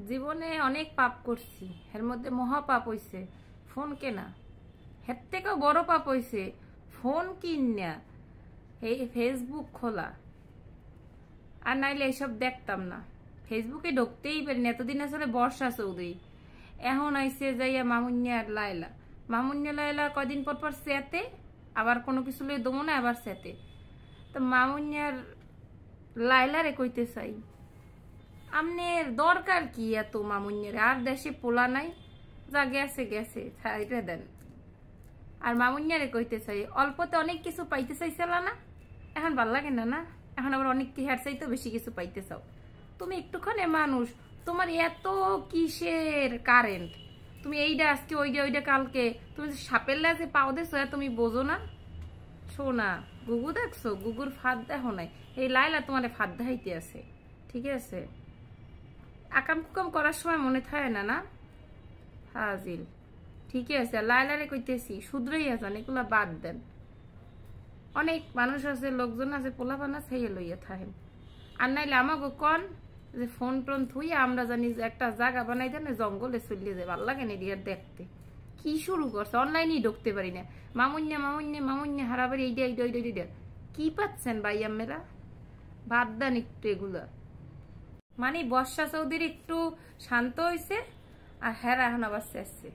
জীবনে অনেক পাপ করছি, এর মধ্যে মহাপাপ হইছে ফোন কেনা। এর থেকেও বড় পাপ হইছে ফোন কিনা এই ফেসবুক খোলা। আর নাইলে এইসব দেখতাম না, ফেসবুকে ঢুকতেই পারি না। এতদিন আসলে বর্ষা চৌধুরী, এখন আইসে যাইয়া মামুনিয়া আর লাইলা। মামুনিয়া লাইলা কয়দিন পর পর চেতে, আবার কোনো কিছু লই দমো না, আবার চেতে। তো মামুনিয়ার লাইলারে কইতে চাই, আমনের দরকার কি এত মামুনিয়ার? আর দেশে পোলা নাই, যা গেছে গেছে, ছাইরে দেন। আর মামুনিয়ারে কইতে চাই, অল্পতে অনেক কিছু পাইতে চাইছিল না, এখন ভাল লাগে না না? এখন আবার অনেক কি হার চাইতে বেশি কিছু পাইতে চাও। তুমি একটুখানে মানুষ, তোমার এত কিসের কারেন্ট? তুমি এইটা আজকে ওইটা ওইটা কালকে, তুমি সাপের লাজে পাও দেছো, তুমি বোঝো না? শোনা, গুগু দেখছো? গুগুর ফাঁদ দেখো নাই? এই লাইলা তোমার ফাঁদ দেখাইতে আছে, ঠিক আছে? আকাম কুকাম করার সময় মনে থাকে না না? হাজিল, ঠিক আছে। লাইলারে কইতেছি শুধরাইয়া যান, এগুলা বাদ দেন। অনেক মানুষ আছে, লোকজন আছে, পোলাপান আছে, লইয়া থাকেন। আর নাইলে আমাকে কন যে ফোন টোন থুইয়া আমরা জানি যে একটা জায়গা বানাই দেন, জঙ্গলে চলিয়ে যায়। ভাল লাগে না এদিকে দেখতে। কি শুরু করছে? অনলাইনেই ঢুকতে পারি না। মামুন্যা মামুন্যা মামুন্যা হারাবাড়ি এইটা এইটা এইটা এইটা কি পাচ্ছেন ভাই আমেরা? বাদ দেন একটু এগুলা। মানে বর্ষা চৌধুরী একটু শান্ত হয়েছে, আর হেরা এখন আবার চেয়েছে।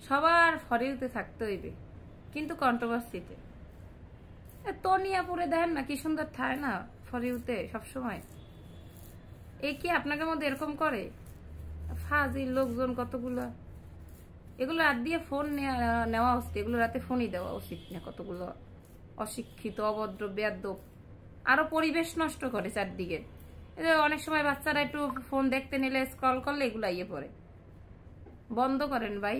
সবার ফরিউতে থাকতে হইবে, কিন্তু কন্ট্রোভার্সিতে। তনিয়াপুরে দেখেন না কি সুন্দর থাকে না ফরিউতে সবসময়। এই কি আপনাদের মধ্যে এরকম করে? ফাজিল লোকজন কতগুলো। এগুলো রাত দিয়ে ফোন নেওয়া উচিত, এগুলো রাতে ফোনই দেওয়া উচিত না। কতগুলো অশিক্ষিত, অভদ্র, বেয়াদব, আরো পরিবেশ নষ্ট করে চারদিকে। অনেক সময় বাচ্চারা একটু ফোন দেখতে নিলে, স্ক্রল করলে এগুলো ইয়ে পড়ে। বন্ধ করেন ভাই।